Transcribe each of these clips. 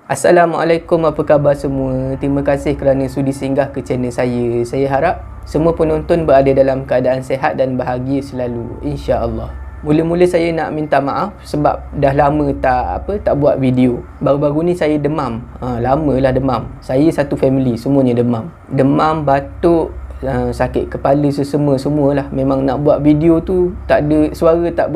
Assalamualaikum, apa khabar semua? Terima kasih kerana sudi singgah ke channel saya. Saya harap semua penonton berada dalam keadaan sihat dan bahagia selalu, insya-Allah. Mula-mula saya nak minta maaf sebab dah lama tak buat video. Baru-baru ni saya demam. Lamalah demam. Saya satu family semuanya demam. Demam, batuk, sakit kepala semualah. Memang nak buat video tu tak ada suara, tak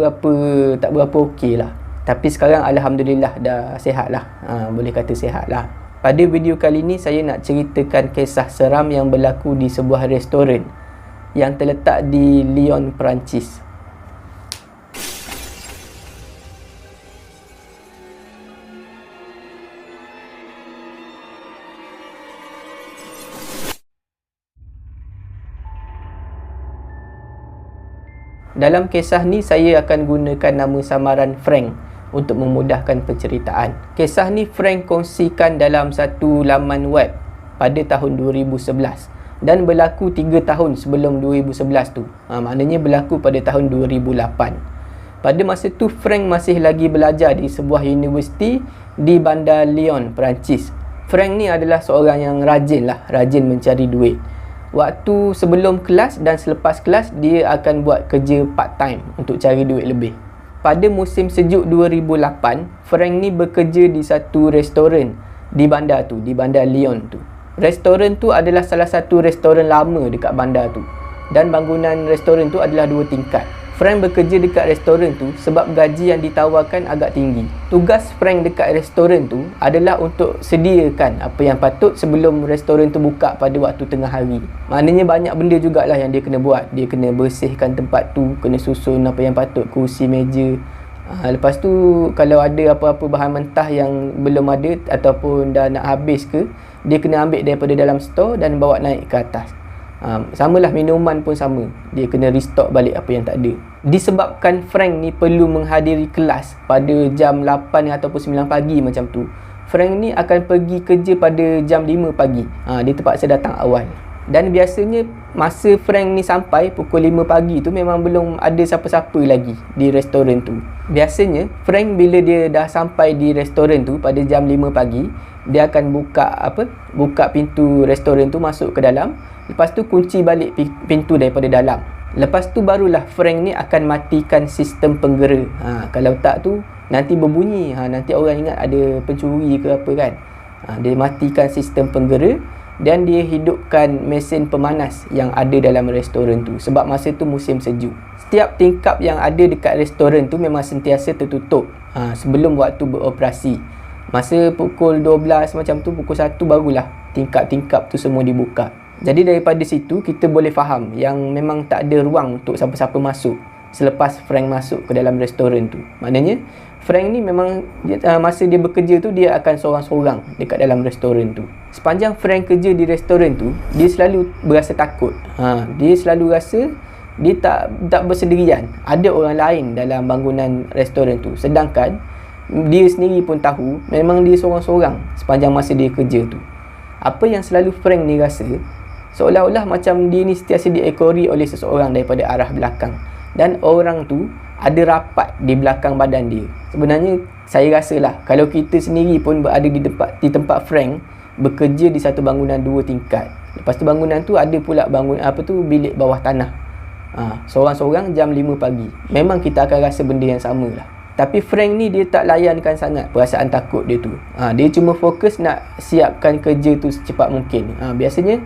berapa okey lah. Tapi sekarang Alhamdulillah dah sihat lah, boleh kata sihat lah. Pada video kali ni saya nak ceritakan kisah seram yang berlaku di sebuah restoran yang terletak di Lyon, Perancis. Dalam kisah ni saya akan gunakan nama samaran Frank untuk memudahkan penceritaan. Kisah ni Frank kongsikan dalam satu laman web pada tahun 2011 dan berlaku 3 tahun sebelum 2011 tu. Maknanya berlaku pada tahun 2008. Pada masa tu Frank masih lagi belajar di sebuah universiti di bandar Lyon, Perancis. Frank ni adalah seorang yang rajin mencari duit. Waktu sebelum kelas dan selepas kelas dia akan buat kerja part time untuk cari duit lebih. Pada musim sejuk 2008, Frank ni bekerja di satu restoran di bandar Lyon tu. Restoran tu adalah salah satu restoran lama dekat bandar tu. Dan bangunan restoran tu adalah 2 tingkat. Frank bekerja dekat restoran tu sebab gaji yang ditawarkan agak tinggi. Tugas Frank dekat restoran tu adalah untuk sediakan apa yang patut sebelum restoran tu buka pada waktu tengah hari. Maknanya banyak benda jugalah yang dia kena buat. Dia kena bersihkan tempat tu, kena susun apa yang patut, kerusi, meja. Lepas tu kalau ada apa-apa bahan mentah yang belum ada ataupun dah nak habis ke, dia kena ambil daripada dalam store dan bawa naik ke atas. Samalah minuman pun sama. Dia kena restock balik apa yang tak ada. Disebabkan Frank ni perlu menghadiri kelas pada jam 8 ataupun 9 pagi macam tu, Frank ni akan pergi kerja pada jam 5 pagi. Dia terpaksa datang awal. Dan biasanya masa Frank ni sampai pukul 5 pagi tu memang belum ada siapa-siapa lagi di restoran tu. Biasanya Frank bila dia dah sampai di restoran tu pada jam 5 pagi, dia akan buka pintu restoran tu, masuk ke dalam. Lepas tu kunci balik pintu daripada dalam. Lepas tu barulah Frank ni akan matikan sistem penggera. Kalau tak tu nanti berbunyi. Nanti orang ingat ada pencuri ke apa kan. Dia matikan sistem penggera dan dia hidupkan mesin pemanas yang ada dalam restoran tu. Sebab masa tu musim sejuk. Setiap tingkap yang ada dekat restoran tu memang sentiasa tertutup sebelum waktu beroperasi. Masa pukul 12 macam tu, pukul 1 barulah tingkap-tingkap tu semua dibuka. Jadi daripada situ kita boleh faham yang memang tak ada ruang untuk siapa-siapa masuk selepas Frank masuk ke dalam restoran tu. Maknanya Frank ni memang masa dia bekerja tu dia akan seorang-seorang dekat dalam restoran tu. Sepanjang Frank kerja di restoran tu, dia selalu berasa takut. Dia selalu rasa dia tak bersendirian. Ada orang lain dalam bangunan restoran tu. Sedangkan dia sendiri pun tahu memang dia seorang-seorang sepanjang masa dia kerja tu. Apa yang selalu Frank ni rasa, seolah-olah macam dia ni sentiasa diekori oleh seseorang daripada arah belakang. Dan orang tu ada rapat di belakang badan dia. Sebenarnya saya rasalah kalau kita sendiri pun berada di tempat Frank bekerja di satu bangunan 2 tingkat. Lepas tu bangunan tu ada pula bilik bawah tanah. Seorang-seorang jam 5 pagi. Memang kita akan rasa benda yang sama lah. Tapi Frank ni dia tak layankan sangat perasaan takut dia tu. Dia cuma fokus nak siapkan kerja tu secepat mungkin. Biasanya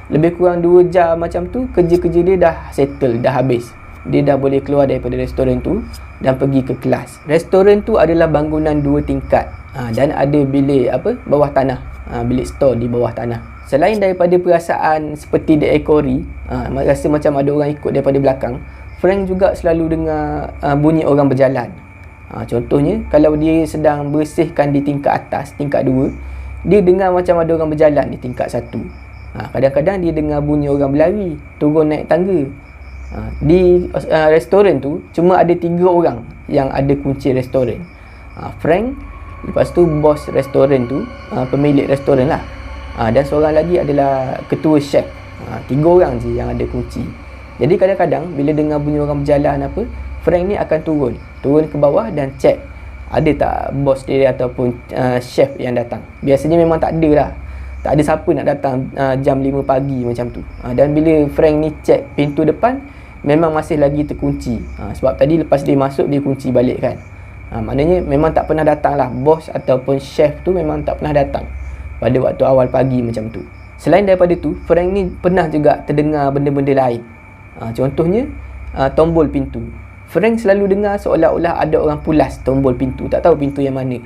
lebih kurang 2 jam macam tu, kerja-kerja dia dah settle, dah habis. Dia dah boleh keluar daripada restoran tu dan pergi ke kelas. Restoran tu adalah bangunan 2 tingkat dan ada bilik bawah tanah, bilik store di bawah tanah. Selain daripada perasaan seperti diekori, rasa macam ada orang ikut daripada belakang, Frank juga selalu dengar bunyi orang berjalan. Contohnya kalau dia sedang bersihkan di tingkat atas, tingkat 2, dia dengar macam ada orang berjalan di tingkat 1. Kadang-kadang dia dengar bunyi orang berlari, turun naik tangga. Di restoran tu cuma ada 3 orang yang ada kunci restoran. Frank, lepas tu bos restoran tu, pemilik restoran lah, dan seorang lagi adalah ketua chef. 3 orang je yang ada kunci. Jadi kadang-kadang bila dengar bunyi orang berjalan Frank ni akan turun ke bawah dan cek ada tak bos dia ataupun chef yang datang. Biasanya memang tak ada lah, tak ada siapa nak datang jam 5 pagi macam tu. Dan bila Frank ni check pintu depan, memang masih lagi terkunci. Sebab tadi lepas dia masuk, dia kunci balik kan. Maknanya memang tak pernah datang lah, bos ataupun chef tu memang tak pernah datang pada waktu awal pagi macam tu. Selain daripada tu, Frank ni pernah juga terdengar benda-benda lain. Contohnya tombol pintu. Frank selalu dengar seolah-olah ada orang pulas tombol pintu, tak tahu pintu yang mana.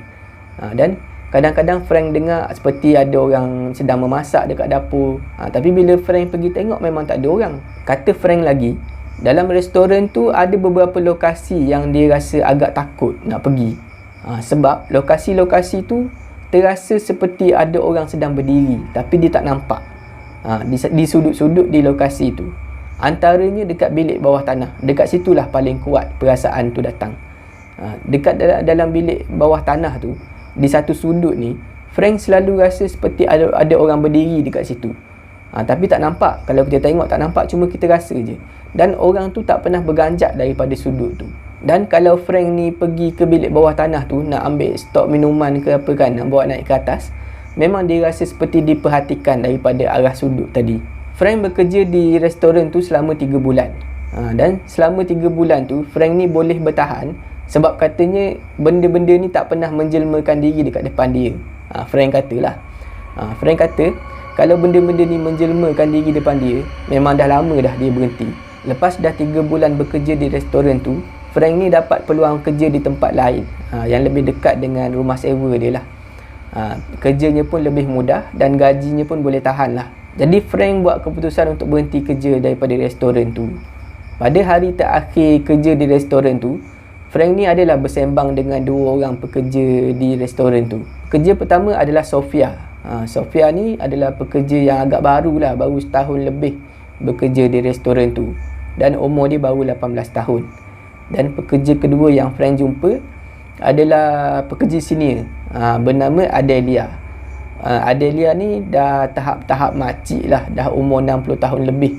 Dan kadang-kadang Frank dengar seperti ada orang sedang memasak dekat dapur. Tapi bila Frank pergi tengok, memang tak ada orang. Kata Frank lagi, dalam restoran tu ada beberapa lokasi yang dia rasa agak takut nak pergi. Sebab lokasi-lokasi tu terasa seperti ada orang sedang berdiri, tapi dia tak nampak. Di sudut-sudut di lokasi tu. Antaranya dekat bilik bawah tanah. Dekat situlah paling kuat perasaan tu datang. Dekat dalam bilik bawah tanah tu, di satu sudut ni, Frank selalu rasa seperti ada orang berdiri dekat situ. Tapi tak nampak. Kalau kita tengok tak nampak, cuma kita rasa je. Dan orang tu tak pernah berganjak daripada sudut tu. Dan kalau Frank ni pergi ke bilik bawah tanah tu nak ambil stok minuman ke apa kan, nak bawa naik ke atas, memang dia rasa seperti diperhatikan daripada arah sudut tadi. Frank bekerja di restoran tu selama 3 bulan. Dan selama 3 bulan tu, Frank ni boleh bertahan sebab katanya benda-benda ni tak pernah menjelmakan diri dekat depan dia. Frank katalah. Frank kata kalau benda-benda ni menjelmakan diri depan dia, memang dah lama dah dia berhenti. Lepas dah 3 bulan bekerja di restoran tu, Frank ni dapat peluang kerja di tempat lain yang lebih dekat dengan rumah sewa dia lah. Kerjanya pun lebih mudah dan gajinya pun boleh tahan lah. Jadi Frank buat keputusan untuk berhenti kerja daripada restoran tu. Pada hari terakhir kerja di restoran tu, Frank ni adalah bersembang dengan 2 orang pekerja di restoran tu. Pekerja pertama adalah Sofia. Sofia ni adalah pekerja yang agak baru lah, baru setahun lebih bekerja di restoran tu. Dan umur dia baru 18 tahun. Dan pekerja kedua yang Frank jumpa adalah pekerja senior, bernama Adelia. Adelia ni dah tahap-tahap makcik lah, dah umur 60 tahun lebih.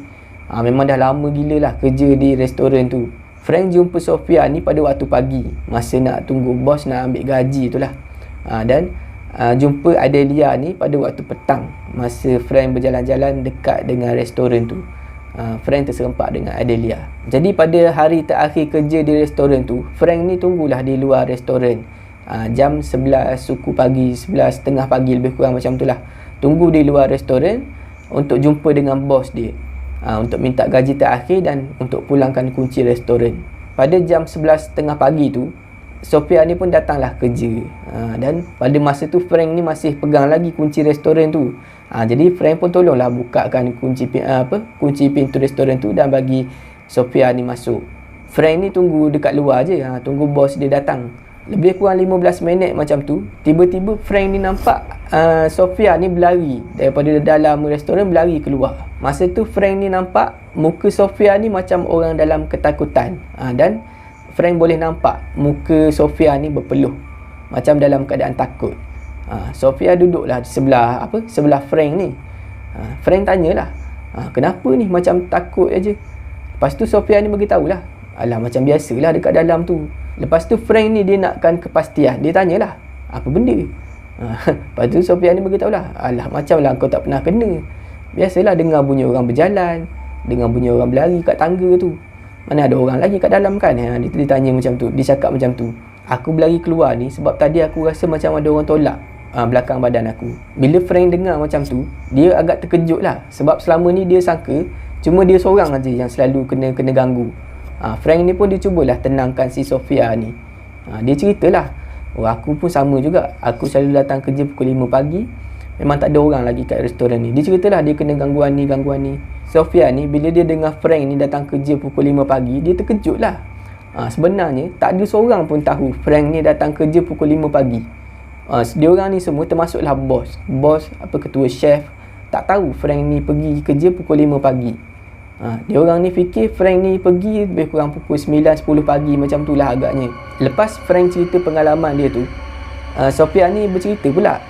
Memang dah lama gila lah kerja di restoran tu. Frank jumpa Sofia ni pada waktu pagi, masa nak tunggu bos nak ambil gaji tu lah. Dan jumpa Adelia ni pada waktu petang, masa Frank berjalan-jalan dekat dengan restoran tu. Frank terserempak dengan Adelia. Jadi pada hari terakhir kerja di restoran tu, Frank ni tunggulah di luar restoran. Jam 11 suku pagi, 11.30 pagi lebih kurang macam tu lah. Tunggu di luar restoran untuk jumpa dengan bos dia, untuk minta gaji terakhir dan untuk pulangkan kunci restoran. Pada jam 11.30 pagi tu, Sofia ni pun datanglah kerja. Dan pada masa tu Frank ni masih pegang lagi kunci restoran tu. Jadi Frank pun tolonglah bukakan kunci pintu restoran tu dan bagi Sofia ni masuk. Frank ni tunggu dekat luar je, tunggu bos dia datang. Lebih kurang 15 minit macam tu, tiba-tiba Frank ni nampak Sofia ni berlari daripada dalam restoran, berlari keluar. Masa tu Frank ni nampak muka Sofia ni macam orang dalam ketakutan. Dan Frank boleh nampak muka Sofia ni berpeluh, macam dalam keadaan takut. Sofia duduklah di sebelah Frank ni. Frank tanyalah, kenapa ni macam takut aje? Lepas tu Sofia ni beritahulah, alah macam biasalah dekat dalam tu. Lepas tu Frank ni dia nakkan kepastian. Dia tanyalah, apa benda? Lepas tu Sofia ni beritahulah, alah macam lah kau tak pernah kena. Biasalah dengar bunyi orang berjalan, dengar bunyi orang berlari kat tangga tu. Mana ada orang lagi kat dalam kan? Dia tanya macam tu, dia cakap macam tu. Aku berlari keluar ni sebab tadi aku rasa macam ada orang tolak belakang badan aku. Bila Frank dengar macam tu, dia agak terkejut lah. Sebab selama ni dia sangka cuma dia seorang aja yang selalu kena ganggu. Frank ni pun dia cubalah tenangkan si Sofia ni. Dia ceritalah, aku pun sama juga. Aku selalu datang kerja pukul 5 pagi. Memang tak ada orang lagi kat restoran ni. Dia ceritalah dia kena gangguan ni. Sofia ni bila dia dengar Frank ni datang kerja pukul 5 pagi, dia terkejut lah. Sebenarnya tak ada seorang pun tahu Frank ni datang kerja pukul 5 pagi. Diorang ni semua termasuklah bos, ketua chef, tak tahu Frank ni pergi kerja pukul 5 pagi. Diorang ni fikir Frank ni pergi lebih kurang pukul 9-10 pagi macam tu lah agaknya. Lepas Frank cerita pengalaman dia tu, Sofia ni bercerita pula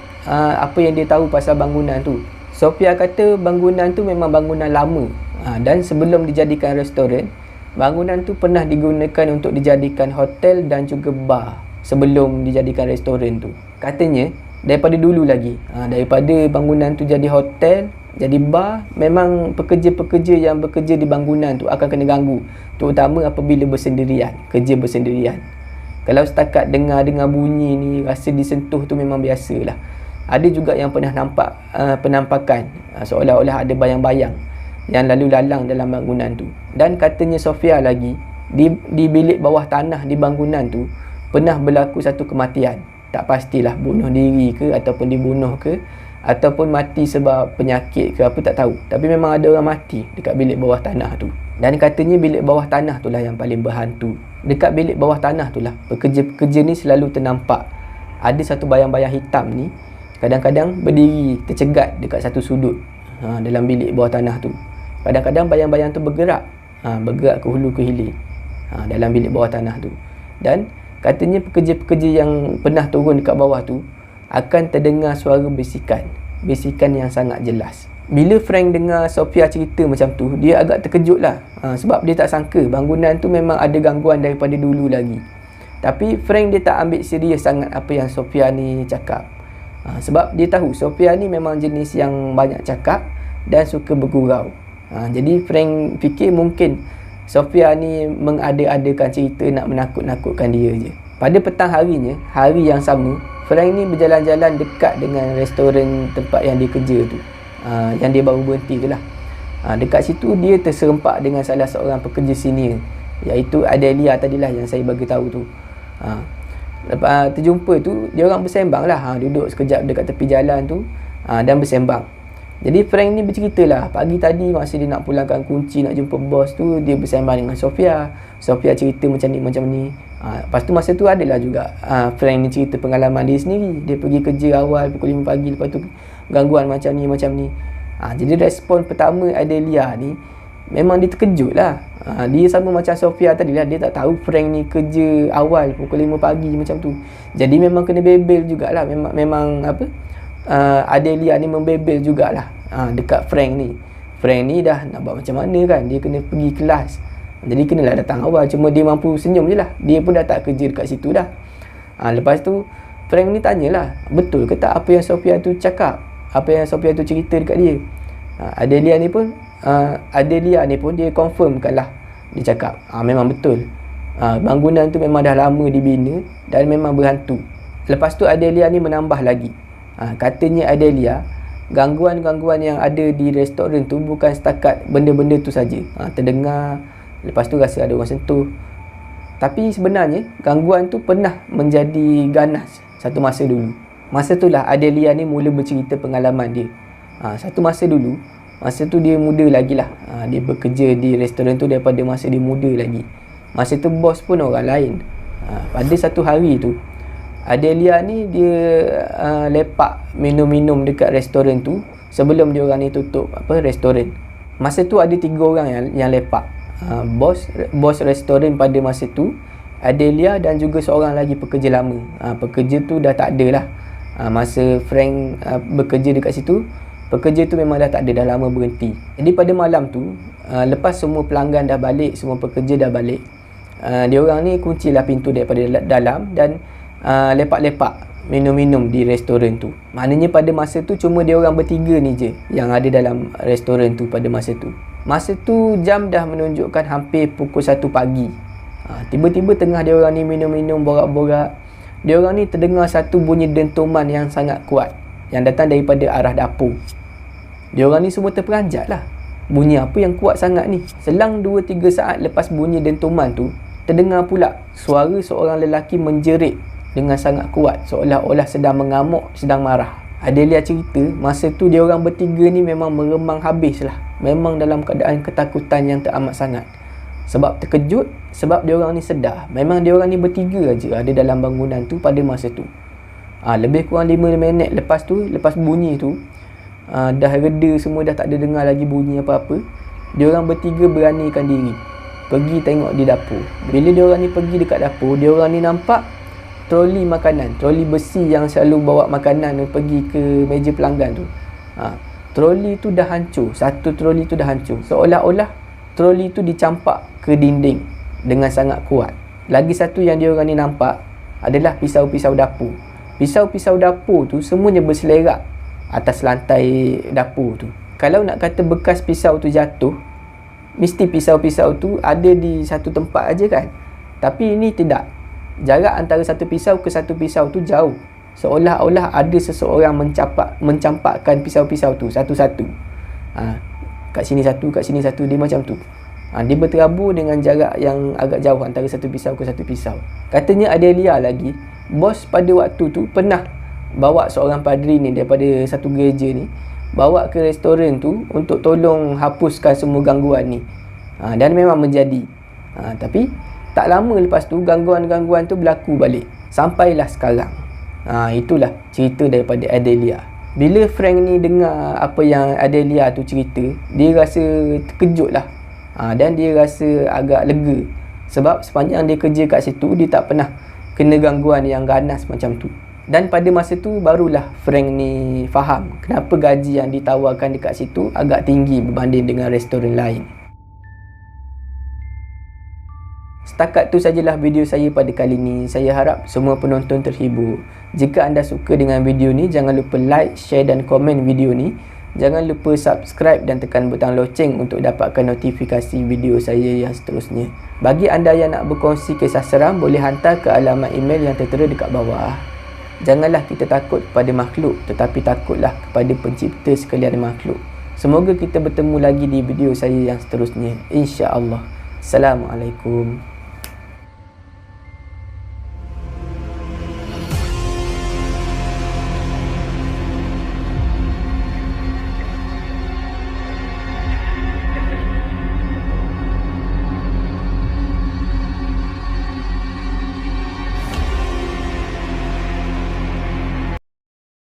apa yang dia tahu pasal bangunan tu. Sofia kata bangunan tu memang bangunan lama, dan sebelum dijadikan restoran, bangunan tu pernah digunakan untuk dijadikan hotel dan juga bar. sebelum dijadikan restoran tu. Katanya daripada dulu lagi, daripada bangunan tu jadi hotel, jadi bar, memang pekerja-pekerja yang bekerja di bangunan tu akan kena ganggu, terutama apabila bersendirian, kerja bersendirian. Kalau setakat dengar bunyi ni, rasa disentuh tu memang biasalah. Ada juga yang pernah nampak penampakan seolah-olah ada bayang-bayang yang lalu lalang dalam bangunan tu. Dan katanya Sofia lagi, di bilik bawah tanah di bangunan tu pernah berlaku satu kematian. Tak pastilah bunuh diri ke ataupun dibunuh ke, ataupun mati sebab penyakit ke apa, tak tahu. Tapi memang ada orang mati dekat bilik bawah tanah tu. Dan katanya bilik bawah tanah tu lah yang paling berhantu. Dekat bilik bawah tanah tu lah pekerja-pekerja ni selalu ternampak ada satu bayang-bayang hitam ni kadang-kadang berdiri tercegat dekat satu sudut dalam bilik bawah tanah tu. Kadang-kadang bayang-bayang tu bergerak ke hulu ke hilir dalam bilik bawah tanah tu. Dan katanya pekerja-pekerja yang pernah turun dekat bawah tu akan terdengar suara bisikan yang sangat jelas. Bila Frank dengar Sofia cerita macam tu, dia agak terkejut lah, sebab dia tak sangka bangunan tu memang ada gangguan daripada dulu lagi. Tapi Frank dia tak ambil serius sangat apa yang Sofia ni cakap, sebab dia tahu Sofia ni memang jenis yang banyak cakap dan suka bergurau. Jadi Frank fikir mungkin Sofia ni mengada-adakan cerita nak menakut-nakutkan dia je. Pada petang harinya, hari yang sama, Frank ni berjalan-jalan dekat dengan restoran tempat yang dia kerja tu, yang dia baru berhenti tu lah. Dekat situ dia terserempak dengan salah seorang pekerja senior, iaitu Adelia tadilah yang saya bagi tahu tu. Lepas terjumpa tu, dia orang bersembang lah, duduk sekejap dekat tepi jalan tu dan bersembang. Jadi Frank ni bercerita lah, pagi tadi masa dia nak pulangkan kunci nak jumpa bos tu, dia bersembang dengan Sofia. Sofia cerita macam ni. Lepas tu masa tu adalah juga Frank ni cerita pengalaman dia sendiri. Dia pergi kerja awal pukul 5 pagi, lepas tu gangguan macam ni. Jadi respon pertama Adelia ni memang dia terkejut lah. Dia sama macam Sofia tadi lah, dia tak tahu Frank ni kerja awal pukul 5 pagi macam tu. Jadi memang kena bebel jugalah. Memang Adelia ni membebel jugalah dekat Frank ni. Frank ni dah nak buat macam mana kan, dia kena pergi kelas, jadi kenalah datang awal. Cuma dia mampu senyum je lah, dia pun dah tak kerja dekat situ dah. Lepas tu Frank ni tanyalah, betul ke tak apa yang Sofia tu cakap, apa yang Sofia tu cerita dekat dia. Adelia ni pun dia confirmkan lah. Dia cakap memang betul, bangunan tu memang dah lama dibina dan memang berhantu. Lepas tu Adelia ni menambah lagi, katanya Adelia, gangguan-gangguan yang ada di restoran tu bukan setakat benda-benda tu saja. Terdengar, lepas tu rasa ada orang sentuh. Tapi sebenarnya gangguan tu pernah menjadi ganas satu masa dulu. Masa tu lah Adelia ni mula bercerita pengalaman dia. Satu masa dulu, masa tu dia muda lagi lah, dia bekerja di restoran tu daripada masa dia muda lagi. Masa tu bos pun orang lain. Pada satu hari tu Adelia ni dia lepak minum-minum dekat restoran tu sebelum dia orang ni tutup restoran. Masa tu ada 3 orang yang lepak. Bos restoran pada masa tu, Adelia dan juga seorang lagi pekerja lama. Pekerja tu dah tak ada lah. Masa Frank bekerja dekat situ, pekerja tu memang dah tak ada, dah lama berhenti. Jadi pada malam tu, lepas semua pelanggan dah balik, semua pekerja dah balik, dia orang ni kuncilah pintu daripada dalam dan lepak-lepak minum-minum di restoran tu. Maknanya pada masa tu cuma dia orang bertiga ni je yang ada dalam restoran tu pada masa tu. Masa tu jam dah menunjukkan hampir pukul 1 pagi. Tiba-tiba tengah dia orang ni minum-minum, borak-borak, dia orang ni terdengar satu bunyi dentuman yang sangat kuat yang datang daripada arah dapur. Dia orang ni semua terperanjat lah, bunyi apa yang kuat sangat ni. Selang 2-3 saat lepas bunyi dentuman tu, terdengar pula suara seorang lelaki menjerit dengan sangat kuat, seolah-olah sedang mengamuk, sedang marah. Adelia cerita masa tu dia orang bertiga ni memang meremang habis lah, memang dalam keadaan ketakutan yang teramat sangat. Sebab terkejut, sebab dia orang ni sedar memang dia orang ni bertiga aja ada dalam bangunan tu pada masa tu. Lebih kurang 5 minit lepas tu, lepas bunyi tu dah reda semua, dah tak ada dengar lagi bunyi apa-apa, dia orang bertiga beranikan diri pergi tengok di dapur. Bila dia orang ni pergi dekat dapur, dia orang ni nampak troli makanan, troli besi yang selalu bawa makanan pergi ke meja pelanggan tu. Troli tu dah hancur, satu troli tu dah hancur, seolah-olah troli tu dicampak ke dinding dengan sangat kuat. Lagi satu yang dia orang ni nampak, adalah pisau-pisau dapur. Pisau-pisau dapur tu semuanya berselerak atas lantai dapur tu. Kalau nak kata bekas pisau tu jatuh, mesti pisau-pisau tu ada di satu tempat aja kan. Tapi ini tidak. Jarak antara satu pisau ke satu pisau tu jauh. Seolah-olah ada seseorang mencampakkan pisau-pisau tu satu-satu. Kat sini satu, dia macam tu. Dia berterabur dengan jarak yang agak jauh antara satu pisau ke satu pisau. Katanya Adelia lagi, bos pada waktu tu pernah bawa seorang padri ni daripada satu gereja ni, bawa ke restoran tu untuk tolong hapuskan semua gangguan ni. Dan memang menjadi. Tapi tak lama lepas tu gangguan-gangguan tu berlaku balik. Sampailah sekarang. Itulah cerita daripada Adelia. Bila Frank ni dengar apa yang Adelia tu cerita, dia rasa terkejut lah. Dan dia rasa agak lega. Sebab sepanjang dia kerja kat situ, dia tak pernah kena gangguan yang ganas macam tu. Dan pada masa tu barulah Frank ni faham kenapa gaji yang ditawarkan dekat situ agak tinggi berbanding dengan restoran lain. Setakat tu sajalah video saya pada kali ni. Saya harap semua penonton terhibur. Jika anda suka dengan video ni, jangan lupa like, share dan komen video ni. Jangan lupa subscribe dan tekan butang loceng untuk dapatkan notifikasi video saya yang seterusnya. Bagi anda yang nak berkongsi kisah seram, boleh hantar ke alamat email yang tertera dekat bawah. Janganlah kita takut kepada makhluk, tetapi takutlah kepada pencipta sekalian makhluk. Semoga kita bertemu lagi di video saya yang seterusnya, insya-Allah. Assalamualaikum.